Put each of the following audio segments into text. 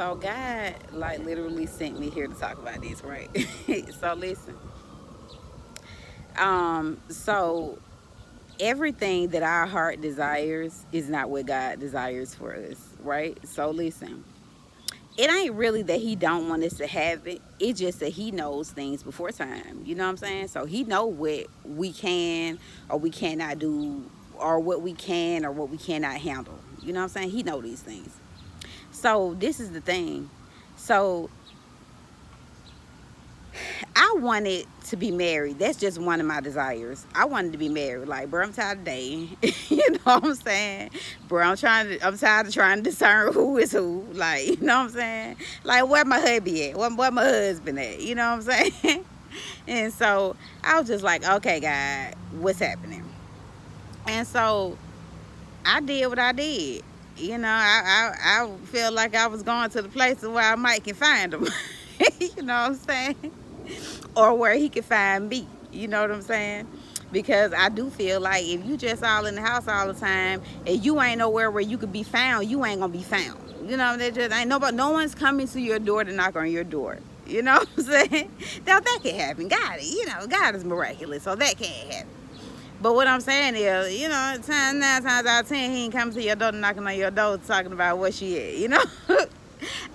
So God like literally sent me here to talk about this, right? So listen. So everything that our heart desires is not what God desires for us, right? So listen. It ain't really that he don't want us to have it. It's just that he knows things before time. You know what I'm saying? So he know what we can or we cannot do, or what we can or what we cannot handle. You know what I'm saying? He know these things. So this is the thing. So I wanted to be married. That's just one of my desires. I wanted to be married. Like, bro, I'm tired of dating. You know what I'm saying? Bro, I'm tired of trying to discern who is who. Like, you know what I'm saying? Like, where my hubby at? Where my husband at? You know what I'm saying? And so I was just like, okay, God, what's happening? And so I did what I did. You know, I feel like I was going to the places where I might can find him. You know what I'm saying? Or where he could find me. You know what I'm saying? Because I do feel like if you just all in the house all the time and you ain't nowhere where you could be found, you ain't gonna be found. You know, there just ain't nobody, no one's coming to your door to knock on your door. You know what I'm saying? Now that can happen. God, you know, God is miraculous, so that can't happen. But what I'm saying is, you know, 9 times out of 10, he ain't coming to your door knocking on your door talking about where she at, you know?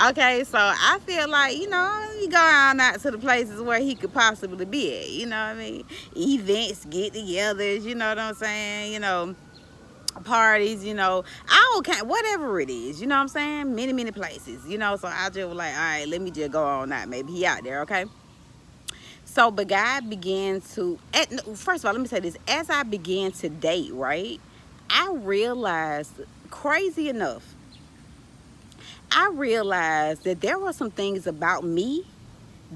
Okay, so I feel like, you know, you go on out to the places where he could possibly be at, you know what I mean? Events, get togethers, you know what I'm saying? You know, parties, you know, all kind, whatever it is, you know what I'm saying? Many, many places, you know, so I just was like, all right, let me just go on out. Maybe he out there, okay? So, but God began to, first of all, let me say this. As I began to date, right, I realized, crazy enough, I realized that there were some things about me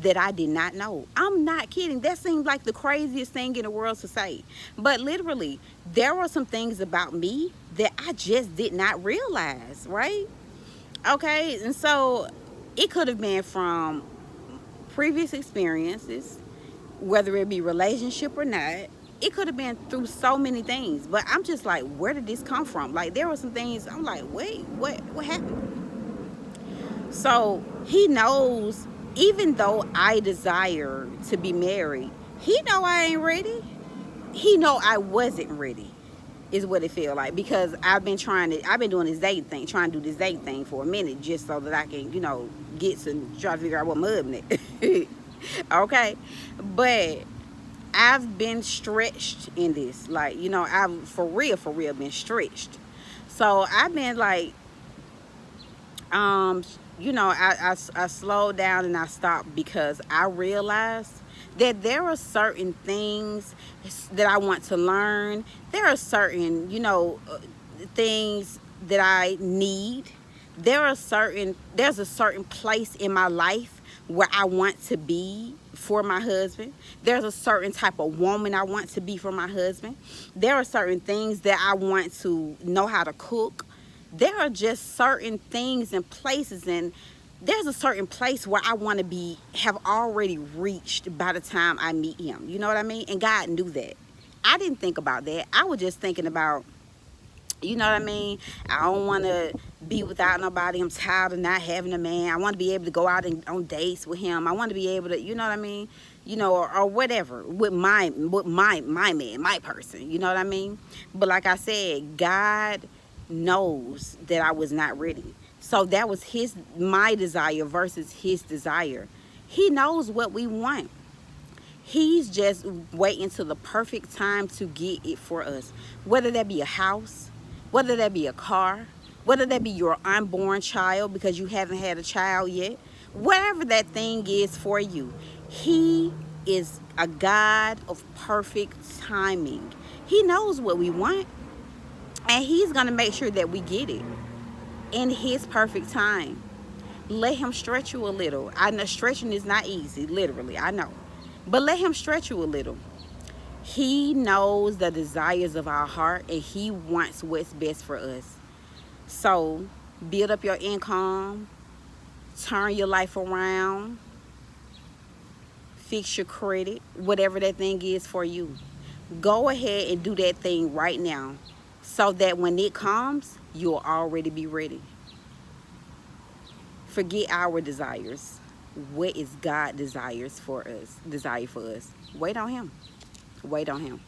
that I did not know. I'm not kidding. That seemed like the craziest thing in the world to say. But literally, there were some things about me that I just did not realize, right? Okay, and so it could have been from previous experiences, whether it be relationship or not. It could have been through so many things, but I'm just like, where did this come from? Like, there were some things I'm like, wait, what happened? So he knows, even though I desire to be married, he know I ain't ready. He know I wasn't ready, is what it feel like, because I've been doing this dating thing, trying to do this dating thing for a minute, just so that I can, you know, get to try to figure out what my husband is. Okay, but I've been stretched in this, like, you know, I've for real been stretched. So I've been like, um, you know, I slowed down and I stopped because I realized that there are certain things that I want to learn. There are certain, you know, things that I need. There's a certain place in my life where I want to be for my husband. There's a certain type of woman I want to be for my husband. There are certain things that I want to know how to cook. There are just certain things and places, and there's a certain place where I want to be, have already reached by the time I meet him. You know what I mean? And God knew that. I didn't think about that. I was just thinking about, you know what I mean? I don't want to be without nobody. I'm tired of not having a man. I want to be able to go out and on dates with him. I want to be able to, you know what I mean? You know, or whatever with my man, my person. You know what I mean? But like I said, God knows that I was not ready. So that was my desire versus his desire. He knows what we want. He's just waiting till the perfect time to get it for us. Whether that be a house, whether that be a car, whether that be your unborn child because you haven't had a child yet, whatever that thing is for you, he is a God of perfect timing. He knows what we want, and he's going to make sure that we get it in his perfect time. Let him stretch you a little. I know stretching is not easy, literally, I know. But let him stretch you a little. He knows the desires of our heart, and he wants what's best for us. So build up your income, turn your life around, fix your credit, whatever that thing is for you. Go ahead and do that thing right now so that when it comes, you'll already be ready. Forget our desires. What is God desire for us? Wait on him. Wait on him.